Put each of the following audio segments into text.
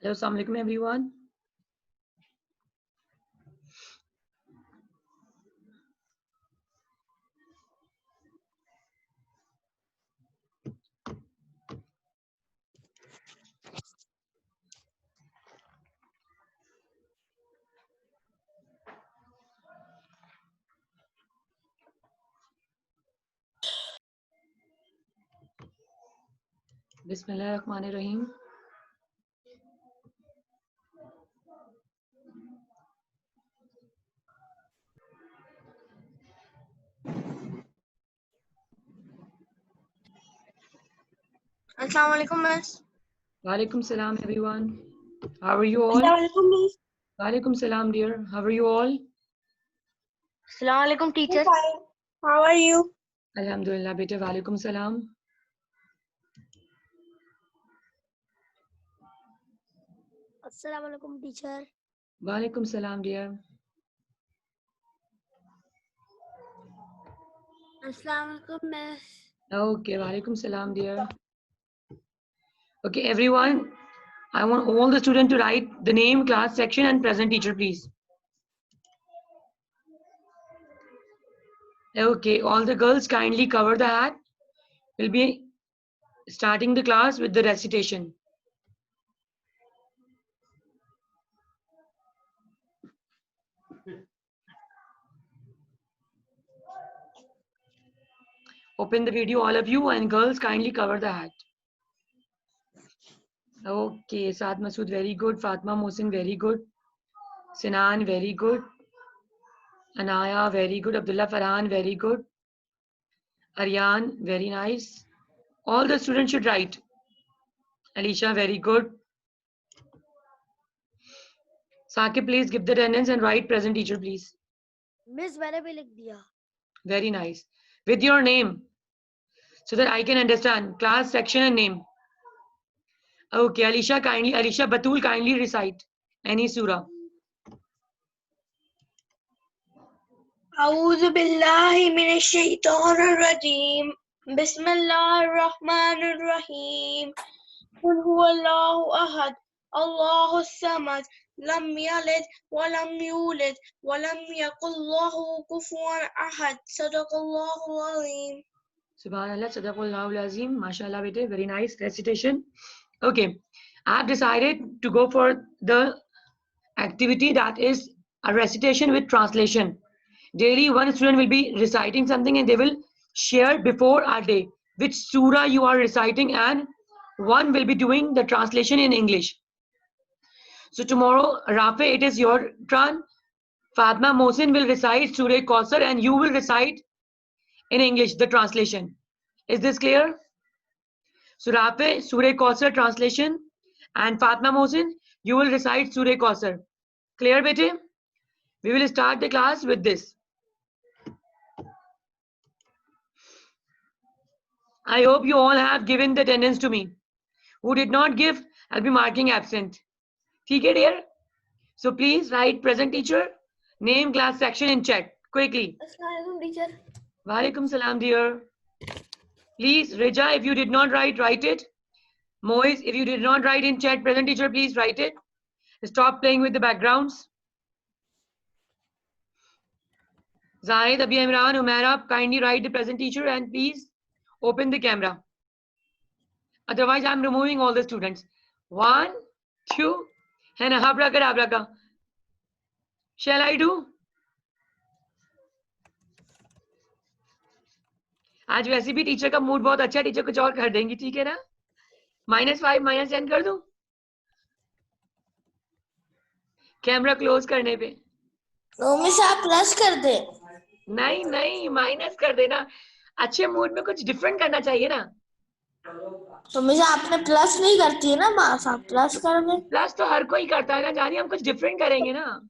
Hello, assalamu alaikum everyone. Bismillahirrahmanirrahim. Assalamu alaikum, miss. Walaikum salam everyone. How are you all? Assalamu alaikum, miss. Walaikum salam dear. How are you all? Assalamu alaikum, teacher. Fine. How are you? Alhamdulillah beta. Walaikum salam. Assalamu alaikum, teacher. Walaikum salam dear. Assalamu alaikum, miss. Okay, walaikum salam dear. Okay everyone, I want all the students to write the name, class, section and present teacher please. Okay, all the girls kindly cover the hat. We'll be starting the class with the recitation. Open the video all of you, and girls kindly cover the hat. Okay, Saad Masood very good, Fatma Mohsin very good, Sinan very good, Anaya very good, Abdullah Farhan very good, Aryan very nice. All the students should write. Alicia very good. Saqib, please give the attendance and write present teacher please. Miss, मैंने भी लिख दिया. Very nice. With your name, so that I can understand class, section and name. Okay, Alicia Batul kindly recite any surah. أعوذ بالله من الشيطان الرجيم. بسم الله الرحمن الرحيم. قل هو الله أحد الله الصمد لم يلد ولم يولد ولم يكن له كفوا أحد صدق الله العظيم. Subhanallah, Sadaqallahul Azim, mashallah, bete, very nice recitation. Okay, I have decided to go for the activity that is a recitation with translation. Daily, one student will be reciting something and they will share before our day which surah you are reciting, and one will be doing the translation in English. So tomorrow, Rafe, it is your turn. Fatma Mohsin will recite Surah Kausar and you will recite in English the translation. Is this clear? So Rafe, Surah Kausar translation, and Fatma Mohsin, you will recite Surah Kausar. Clear, bete? We will start the class with this. I hope you all have given the attendance to me. Who did not give, I'll be marking absent. Okay, dear? So please write present teacher, name, class, section in chat quickly. Assalamualaikum, teacher. Walaikum salam, dear. Please, Reja, if you did not write, write it. Moise, if you did not write in chat present teacher, please write it. Stop playing with the backgrounds. Zahid, Abhi Imran, Umaira, kindly write the present teacher and please open the camera. Otherwise, I'm removing all the students. 1, 2, and abracadabra. Shall I do? आज वैसे भी teacher का mood बहुत अच्छा है, teacher कुछ और कर देंगी, ठीक है ना? -5 -10 कर दूं? कैमरा क्लोज करने पे मिस आप प्लस कर दे. नहीं नहीं माइनस कर देना. अच्छे मूड में कुछ डिफरेंट करना चाहिए ना. तो मिस आपने प्लस नहीं करती है ना मार्क्स, आप प्लस कर दे. प्लस तो हर कोई करता है ना जानी, हम कुछ डिफरेंट करेंगे ना.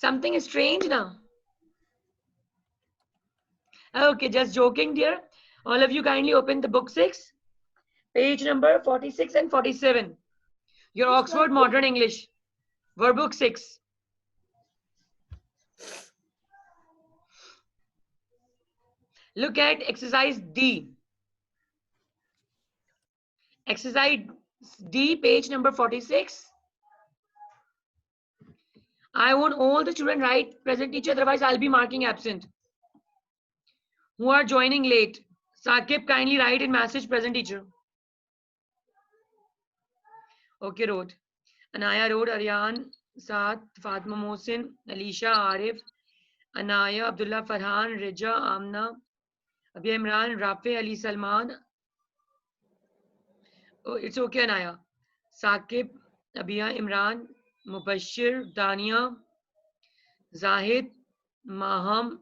समथिंग स्ट्रेंज ना. Okay, just joking, dear. All of you kindly open the book 6, page number 46 and 47. Your Oxford Modern English, workbook 6. Look at exercise D. Exercise D, page number 46. I want all the children write present teacher, otherwise I'll be marking absent. Who are joining late? Saqib, kindly write in message present teacher. Okay, wrote. Anaya wrote, Aryan, Saad, Fatma Mohsin, Alisha, Arif, Anaya, Abdullah Farhan, Rija, Amna, Abhi Imran, Rafi, Ali Salman. Oh, it's okay, Anaya. Saqib, Abia Imran, Mubashir, Dania, Zahid, Maham,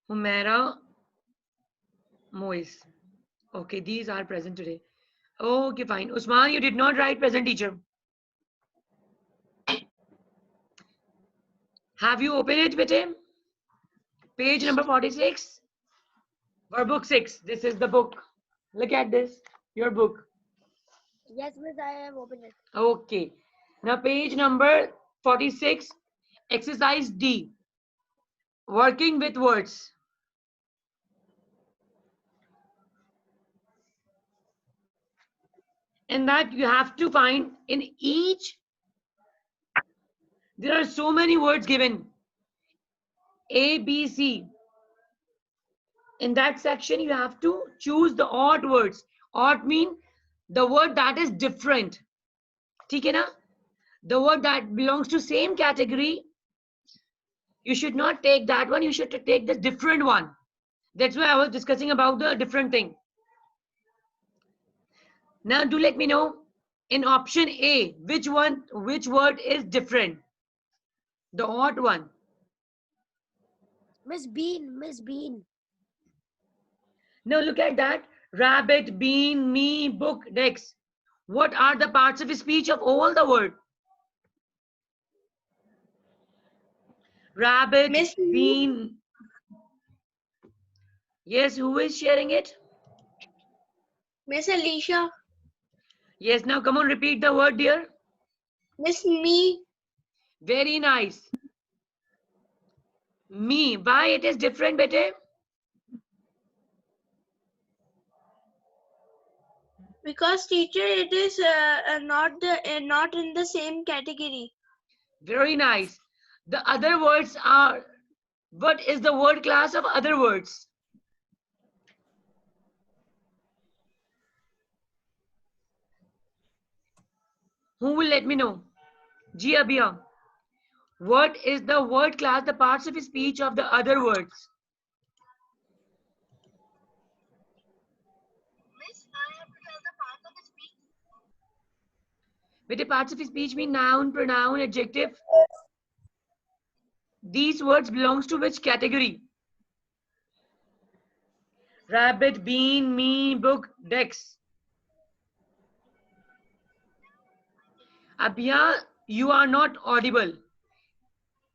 Humaira, Mois. Okay, these are present today. Okay, fine. Usman, you did not write present teacher. Have you opened it with him? Page number 46. Workbook 6. This is the book. Look at this. Your book. Yes, Miss, I have opened it. Okay. Now page number 46. Exercise D. Working with words. In that you have to find in each, there are so many words given. A, B, C. In that section, you have to choose the odd words. Odd mean the word that is different. ठीक है ना? The word that belongs to same category, you should not take that one. You should take the different one. That's why I was discussing about the different thing. Now, do let me know in option A, which word is different? The odd one. Miss Bean, Miss Bean. Now look at that. Rabbit, bean, me, book, Dex. What are the parts of speech of all the word? Rabbit, Miss Me. bean. Yes, who is sharing it? Miss Alicia. Yes, now come on, repeat the word, dear. Miss Me. Very nice. Me. Why it is different, bete? Because teacher, it is not in the same category. Very nice. The other words are, what is the word class of other words? Who will let me know? Ji Abhiya. What is the word class, the parts of speech of the other words? Miss, I have to tell the part of the speech. Bete, parts of speech mean noun, pronoun, adjective. These words belongs to which category? Rabbit, bean, me, book, Dex. Abhiya, you are not audible.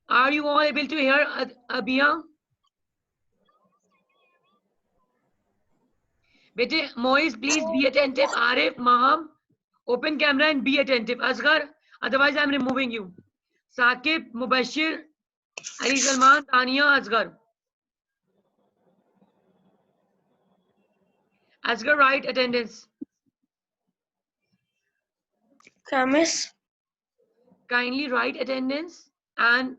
Are you all able to hear Abhiya? Bete, Moise, please be attentive. Arif, Maham, open camera and be attentive. Asghar, otherwise I'm removing you. Saqib, Mubashir, Ali Salman, Tania, Asghar. Asghar, write attendance. Miss. Kindly write attendance and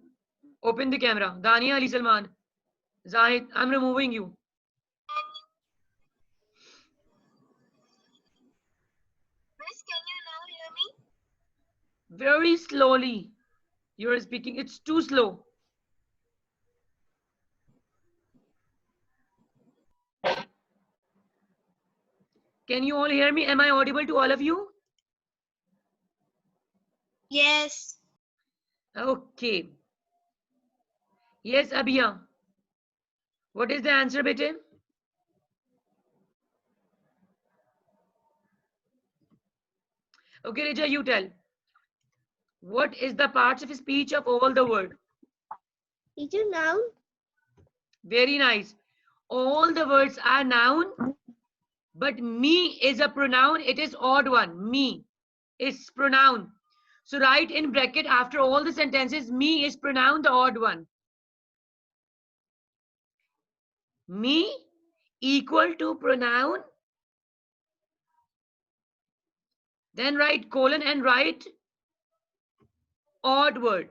open the camera. Dania, Ali Salman. Zahid, I'm removing you. Miss, can you now hear me? Very slowly. You're speaking. It's too slow. Can you all hear me? Am I audible to all of you? Yes. Okay. Yes, Abhiya. What is the answer, bete? Okay, Rija, you tell. What is the parts of speech of all the word? Teacher, noun. Very nice. All the words are noun, but me is a pronoun. It is odd one. Me is pronoun. So write in bracket after all the sentences, me is pronoun, the odd one. Me equal to pronoun Then write colon and write odd word.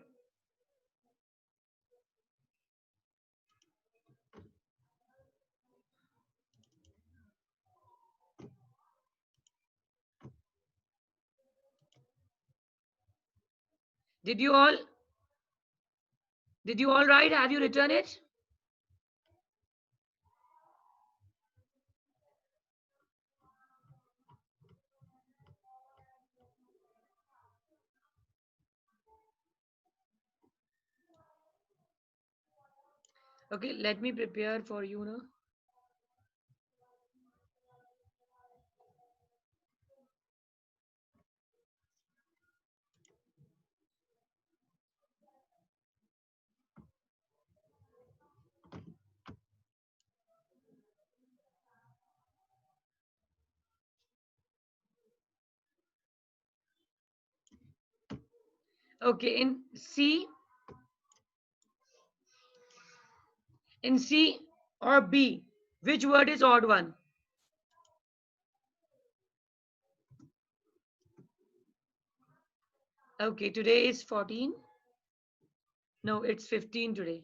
Did you all write? Have you written it? Okay, let me prepare for you now. Okay, in C or B, which word is odd one? Okay, today is 14. No, it's 15 today.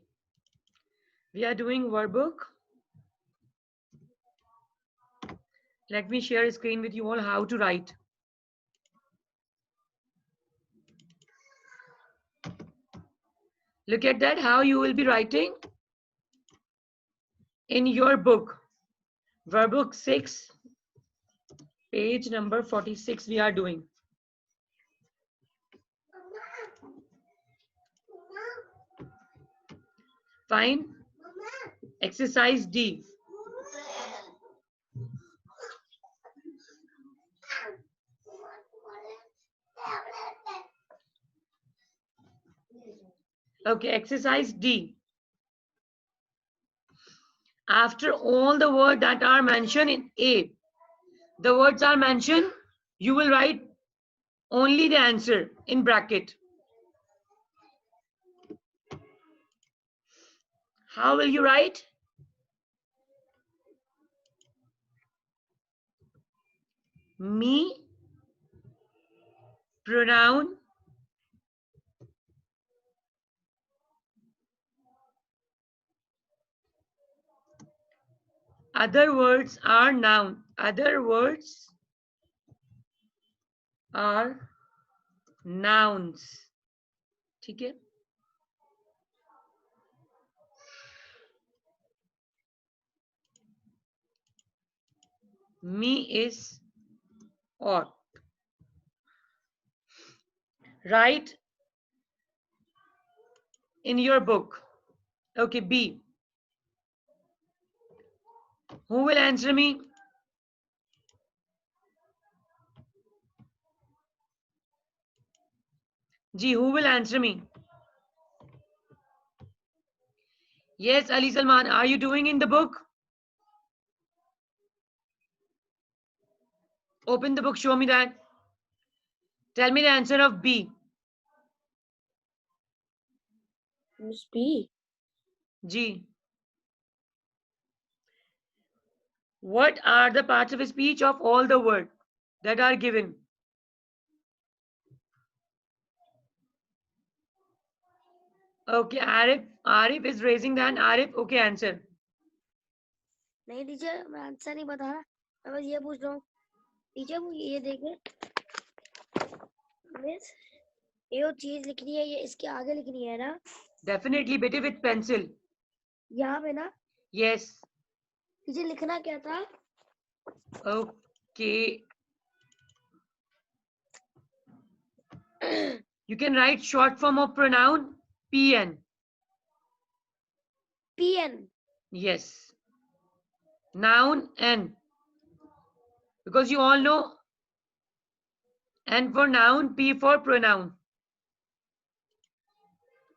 We are doing workbook. Let me share a screen with you all how to write. Look at that, how you will be writing in your book. Workbook 6, page number 46 we are doing. Fine. Exercise D. Okay, exercise D. After all the words that are mentioned in A, the words are mentioned, you will write only the answer in bracket. How will you write? Me, pronoun, other words are noun. Other words are nouns. ठीक है? Me is ought. Write in your book. Okay, B. Who will answer me? Ji, who will answer me? Yes, Ali Salman, are you doing in the book? Open the book, show me that. Tell me the answer of B. Miss B. G. What are the parts of speech of all the words that are given? Okay, Arif is raising the hand. Arif, okay, answer. नहीं teacher, मैं answer नहीं बता रहा, मैं बस ये पूछ रहा हूँ टीचर। वो ये देखे मिस, ये चीज लिखनी है, ये इसके आगे लिखनी है ना? Definitely, बेटे, with pencil. यहाँ पे ना? Yes. टीचर लिखना क्या था? Okay. You can write short form of pronoun PN. PN. Yes. Noun N. Because you all know N for noun, P for pronoun.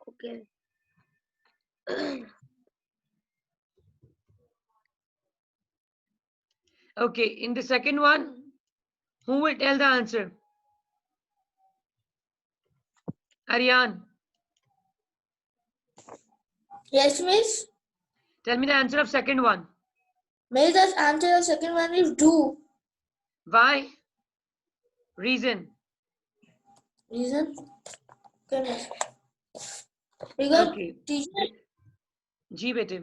Okay. Okay, in the second one, who will tell the answer? Aryan. Yes, miss. Tell me the answer of second one. Miss, the answer of second one is do. Why? Reason. Reason? Because Okay. teacher जी बेटे.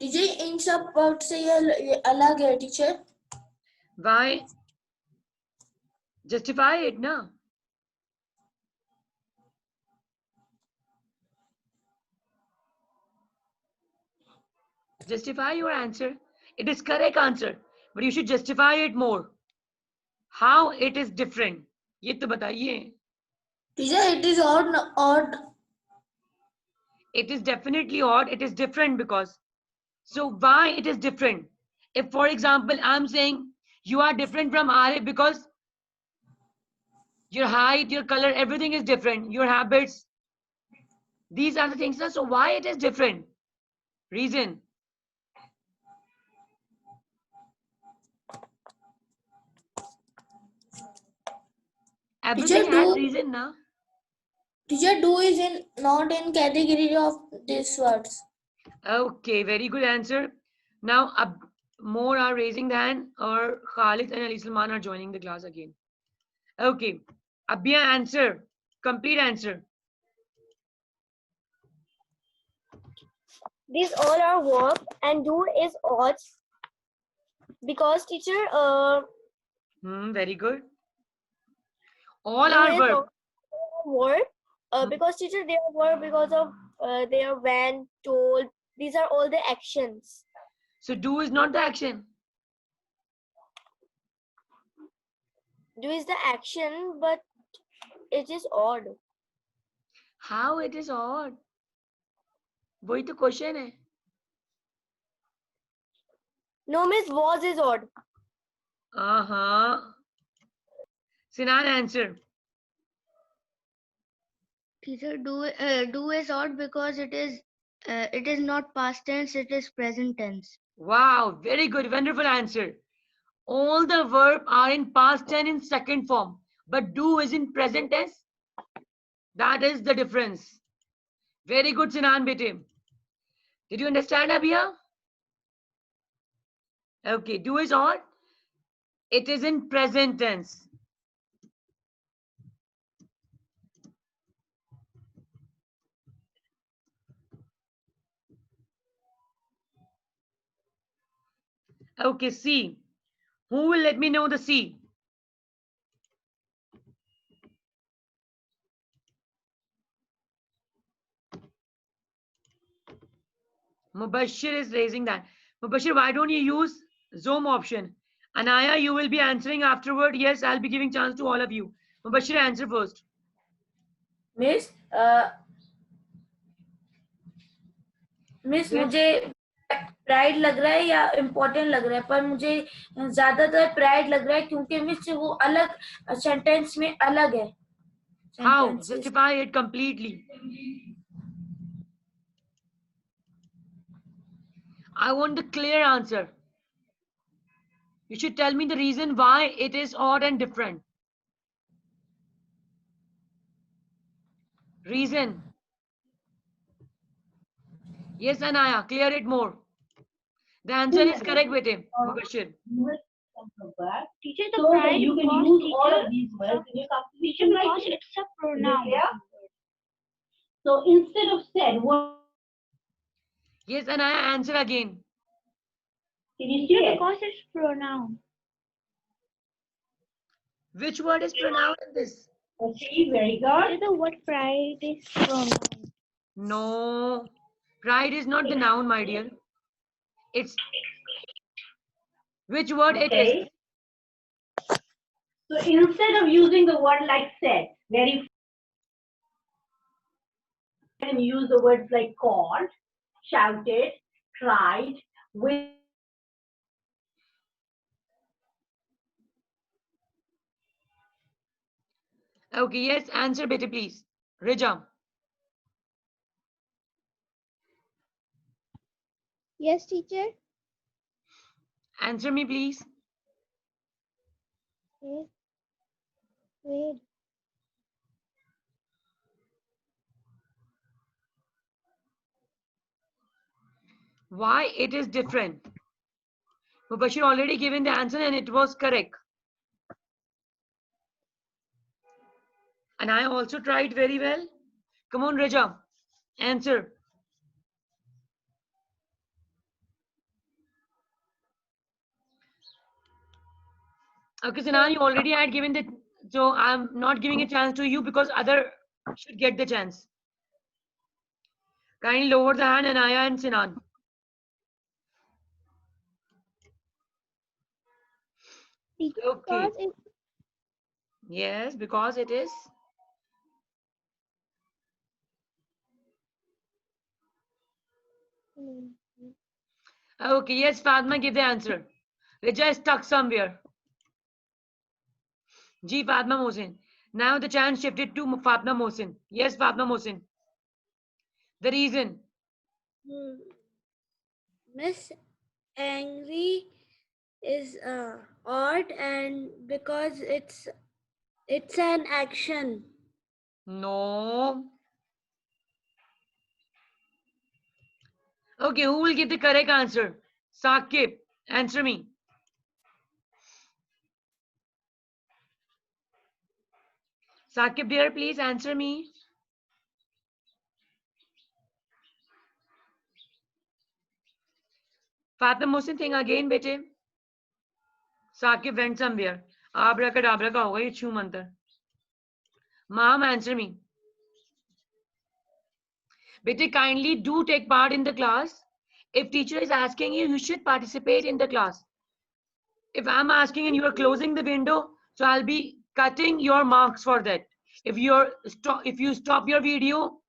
इन सब word से ये अलग है teacher. Why? Justify it, na? Justify your answer. It is correct answer, but you should justify it more. How it is different? ये तो बताइए. Teacher it is odd. It is definitely odd. It is different because. So why it is different? If, for example, I'm saying you are different from Arif because your height, your color, everything is different. Your habits, these are the things. So why it is different? Reason. Everything has reason, na? Teacher, do is not in category of these words. Okay, very good answer. Now, more are raising the hand, or Khalid and Ali Salman are joining the class again. Okay, Abhiya, answer. Complete answer. These all are verb and do is odd because teacher Very good. All are verb. Verb because teacher they are verb because of they are when, told. These are all the actions. So do is not the action. Do is the action, but it is odd. How it is odd? वही तो question है. No, miss, was is odd. Sinan, answer. Teacher, do is odd because it is not past tense, it is present tense. Wow, very good, wonderful answer. All the verb are in past tense in second form, but do is in present tense. That is the difference. Very good, Sinan bete. Did you understand, Abhiya? Okay, do is odd. It is in present tense. Okay, C. Who will let me know the C? Mubashir is raising that. Mubashir, why don't you use Zoom option? Anaya, you will be answering afterward. Yes, I'll be giving chance to all of you. Mubashir, answer first. Miss, Yes. मुझे pride लग रहा है या important लग रहा है, पर मुझे ज्यादातर प्राइड लग रहा है क्योंकि मिस वो अलग सेंटेंस में अलग है. How? Justify it completely. I want the clear answer. You should tell me the reason why it is odd and different. Reason. Yes, Anaya, clear it more. The answer is correct, Bete. Mubashir. Teacher, the pride you can use all of these words in your composition because it's a pronoun. So instead of said, what? Yes, Anaya, answer again. Can you see it? Because it's pronoun. Which word is pronounced in this? Okay, very good. The word pride is pronoun. No. Pride is not the noun, my dear. It's which word it is. So instead of using the word like said, very can use the words like called, shouted, cried, with. Okay, yes, answer Bete, please. Rija. Yes, teacher. Answer me, please. Wait. Why it is different? Mubashir already given the answer and it was correct. And I also tried very well. Come on, Reja, answer. Okay, Sinan, you already had given the, so I'm not giving a chance to you because other should get the chance. Kindly lower the hand, Anaya and Sinan. Okay. Yes, because it is. Okay, yes, Fatma, give the answer. Reja is stuck somewhere. Ji, Fatma Mohsin. Now the chance shifted to Fatma Mohsin. Yes, Fatma Mohsin. The reason. Miss Angry is odd, and because it's an action. No. Okay, who will give the correct answer? Saqib, answer me. Saqib dear, please answer me. Fatma Mohsin, think again, bete. Saqib went somewhere. Abracadabra ka hoga ye chhu mantar. Mom, answer me. Bete, kindly do take part in the class. If teacher is asking you, you should participate in the class. If I'm asking and you are closing the window, so I'll be cutting your marks for that. If you stop your video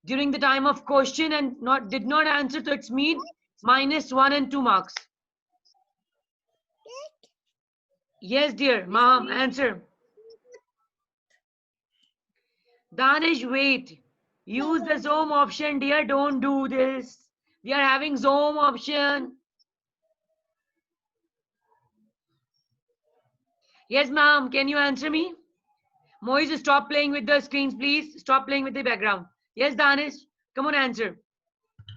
during the time of question and did not answer, so it's mean -1 and 2 marks. Yes, dear. Mom, answer. Danish, wait. Use the Zoom option, dear. Don't do this. We are having Zoom option. Yes, ma'am. Can you answer me? Moise, stop playing with the screens, please. Stop playing with the background. Yes, Danish. Come on, answer.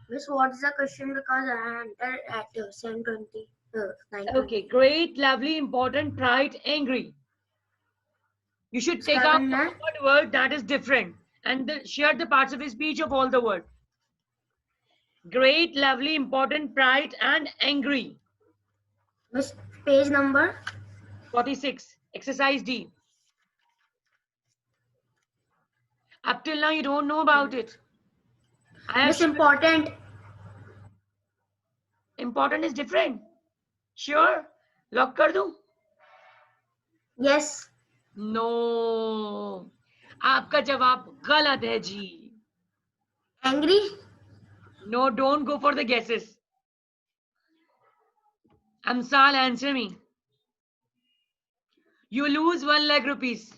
Miss, what is the question? Because I entered at 7:20. 9:20. Okay, great, lovely, important, bright, angry. You should take out the word that is different and share the parts of his speech of all the word. Great, lovely, important, bright, and angry. Miss, page number 46, exercise D. Up till now, you don't know about it. Miss, important. Important is different. Sure? Lock kar दूं? Yes. No. आपका जवाब गलत है जी. Angry. No, don't go for the guesses. Amsal, answer me. You lose 1 lakh rupees.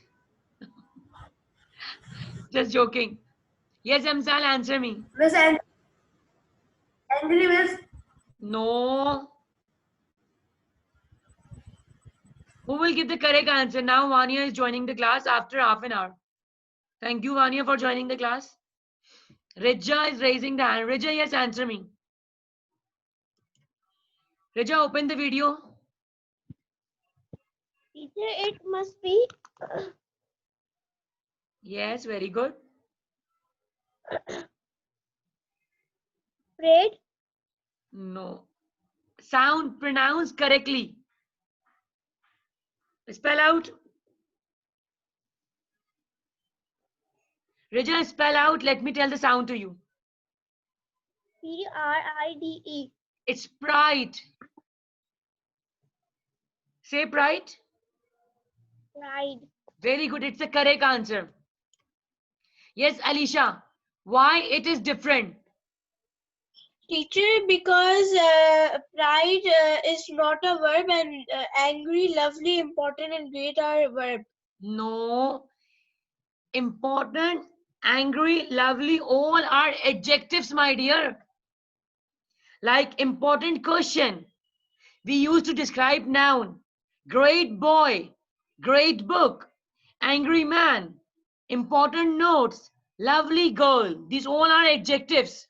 Just joking. Yes, Amsal, answer me. Miss, angry, Miss. No. Who will give the correct answer? Now Vania is joining the class after half an hour. Thank you, Vania, for joining the class. Reja is raising the hand. Reja, yes, answer me. Reja, open the video. Teacher, it must be Yes, very good. prayed. No. Sound pronounced correctly. Spell out. Reja, spell out. Let me tell the sound to you. Pride. It's pride. Say pride. Pride. Very good. It's the correct answer. Yes, Alisha. Why it is different? Teacher, because pride is not a verb and angry, lovely, important, and great are a verb. No. Important, angry, lovely, all are adjectives, my dear. Like important question. We used to describe noun. Great boy, great book, angry man, important notes, lovely girl. These all are adjectives.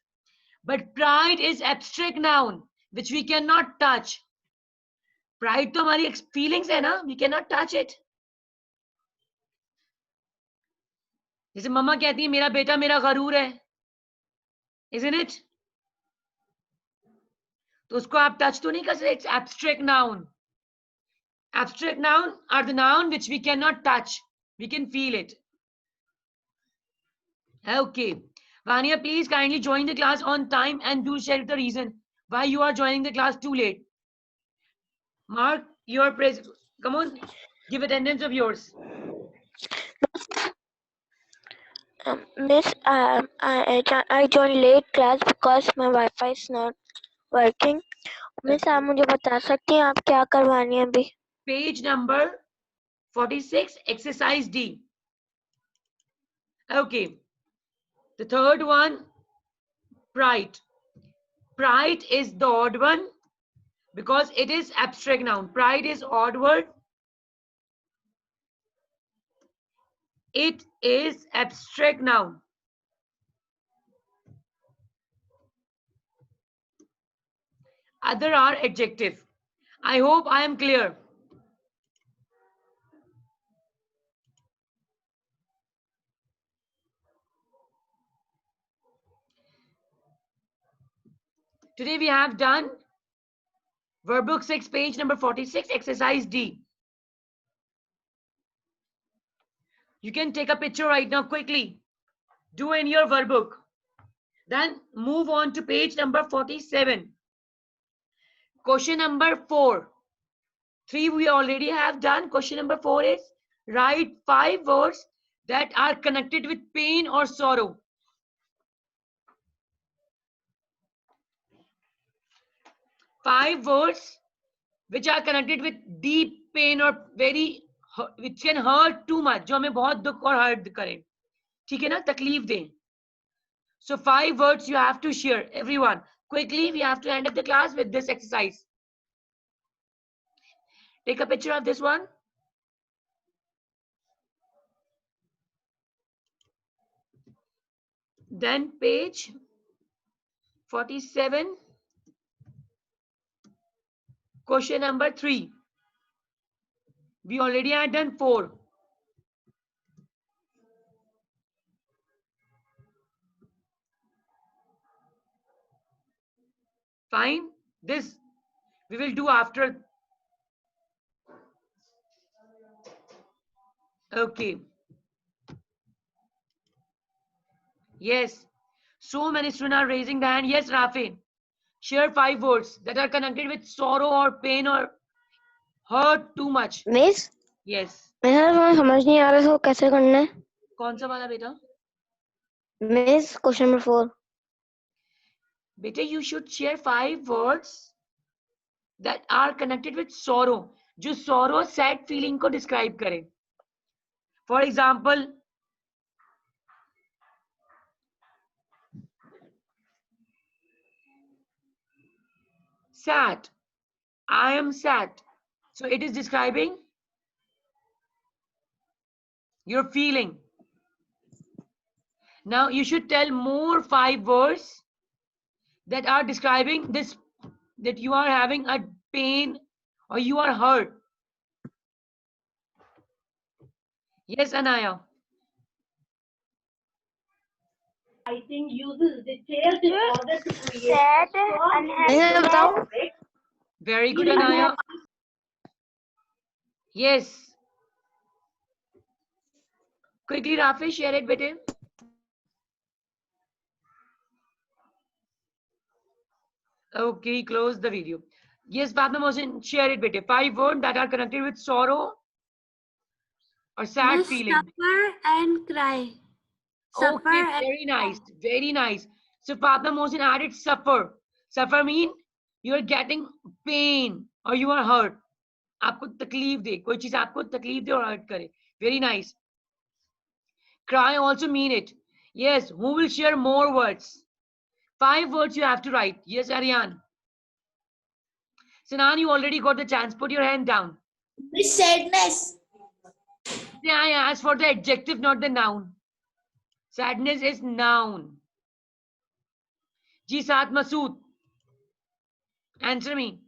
But pride is abstract noun, which we cannot touch. Pride to हमारी feelings है ना, we cannot touch it. जैसे मम्मा कहती है मेरा बेटा मेरा गरूर है, isn't it? तो उसको आप टच तो नहीं कर सकते. It's abstract noun. Abstract noun are the noun which we cannot touch. We can feel it. Okay. Vania, please kindly join the class on time and do share the reason why you are joining the class too late. Mark, your praise. Come on, give attendance of yours. Miss, I joined late class because my Wi-Fi is not working. Miss, आप मुझे बता सकती हैं आप क्या करवानी है अभी? Page number 46, exercise D. Okay. The third one, pride. Pride is the odd one because it is abstract noun. Pride is odd word. It is abstract noun. Other are adjective. I hope I am clear. Today we have done Workbook 6, page number 46, exercise D. You can take a picture right now quickly. Do in your workbook. Then move on to page number 47. Question number 4. 3 we already have done. Question number 4 is write 5 words that are connected with pain or sorrow. Five words which are connected with deep pain or very which can hurt too much, जो हमें बहुत दुख और hurt करें, ठीक है ना, तकलीफ दें. So 5 words you have to share, everyone. Quickly, we have to end up the class with this exercise. Take a picture of this one. Then page 47. Question number 3. We already had done 4. Fine. This we will do after. Okay. Yes. So many students are raising the hand. Yes, Rafi. Share 5 words that are connected with sorrow or pain or hurt too much. Miss, Yes. मैं समझ नहीं आ रहा था कैसे करना है. कौन सा वाला बेटा? Miss, question number 4. Beta, you should share 5 words that are connected with sorrow. जो sorrow, sad feeling को describe करे. For example, sad. I am sad. So it is describing your feeling. Now you should tell more 5 words that are describing this, that you are having a pain or you are hurt. Yes, Anaya. I think uses details in order to create Sad, strong unhappy. Very good, Anaya. Yes. Quickly, Rafi, share it, bete. Okay, close the video. Yes, Fatma Mohsin, share it, bete. 5 words that are connected with sorrow or sad feeling. Suffer and cry. Okay, very nice, very nice. So Fatma Mohsin added suffer. Suffer mean you are getting pain or you are hurt. आपको तकलीफ दे, कोई चीज आपको तकलीफ दे और hurt करे. Very nice. Cry also mean it. Yes, who will share more words? 5 words you have to write. Yes, Aryan. Sinan, you already got the chance. Put your hand down. Miss sadness. Yeah, I asked for the adjective, not the noun. Sadness is noun. Ji Saat Masood. Answer me.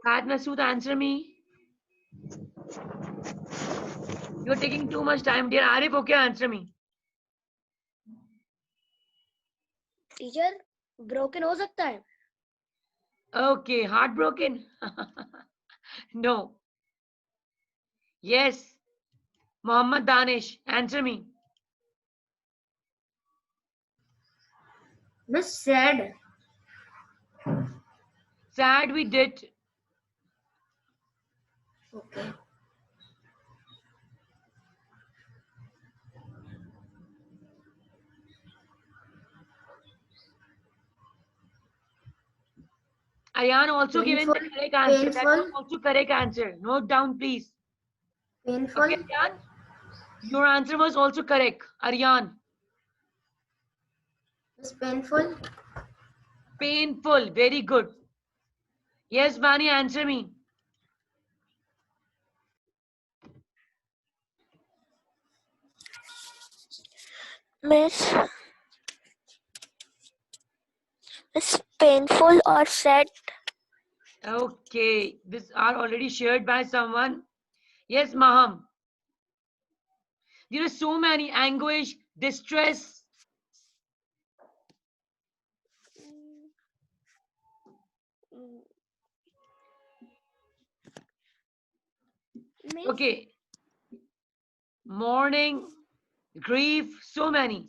Fat Masood, answer me. You're taking too much time, dear. Arif, okay, answer me. Teacher broken हो सकता है? Okay, heartbroken. No. Yes. Muhammad Danish, answer me. Miss sad. Sad we did. Okay. Aryan also given the Painful, correct answer. That was painful. also correct answer. Note down, please. Painful. Okay, Aryan. Your answer was also correct. Aryan. Miss painful. Painful. Very good. Yes, Bani, answer me. Miss, painful or sad? Okay. These are already shared by someone. Yes, Maham. There are so many anguish, distress. Miss, Okay. Mourning, grief, so many.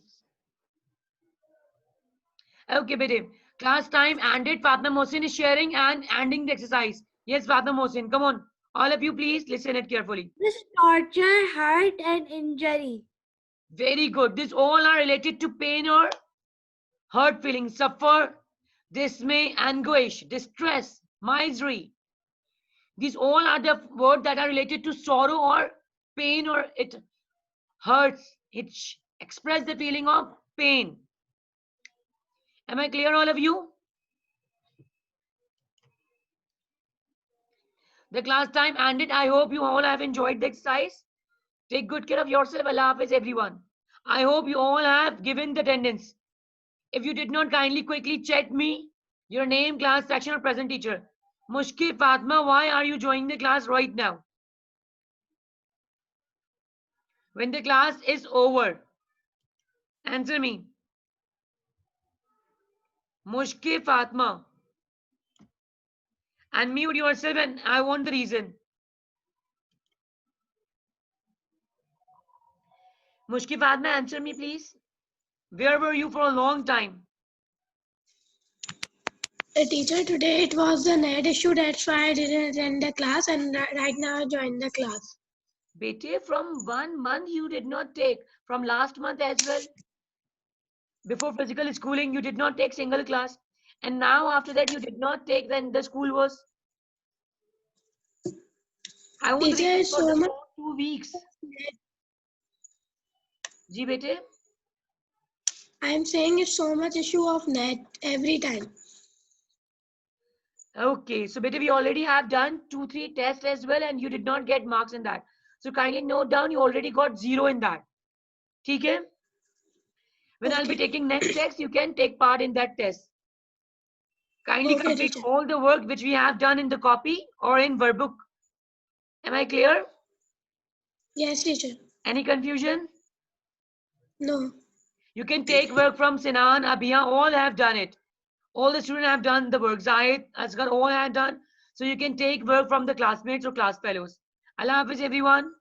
Okay, Bede. Class time ended. Fatma Mohsin is sharing and ending the exercise. Yes, Fatma Mohsin, come on. All of you, please listen it carefully. This torture, hurt, and injury. Very good. These all are related to pain or hurt feelings, suffer, dismay, anguish, distress, misery. These all are the words that are related to sorrow or pain or it hurts. It express the feeling of pain. Am I clear, all of you? The class time ended. I hope you all have enjoyed the exercise. Take good care of yourself. Allah Hafiz, everyone. I hope you all have given the attendance. If you did not, kindly quickly check me, your name, class, section, or present teacher. Mushki Fatma, why are you joining the class right now? When the class is over, answer me. Mushki Fatma. Unmute yourself and I want the reason. Mushki Fatma, answer me, please. Where were you for a long time? Teacher, today it was the net issue, that's why I didn't attend the class, and right now I joined the class. Bete, from 1 month you did not take. From last month as well. Before physical schooling, you did not take single class. And now after that, you did not take when the school was. I want to Teacher, read for so the much. 2 weeks. Ji bete? I'm saying it's so much issue of net every time. Okay, so bete, we already have done 2-3 tests as well, and you did not get marks in that. So kindly note down, you already got 0 in that. Okay? When I'll be Okay. taking next test, you can take part in that test. Kindly Okay, complete teacher. all the work which we have done in the copy or in workbook. Am I clear? Yes, teacher. Any confusion? No. You can take work from Sinan, Abhiya, all have done it. All the students have done the work. Zahid, Asghar, all have done. So you can take work from the classmates or class fellows. Allah Hafiz, everyone.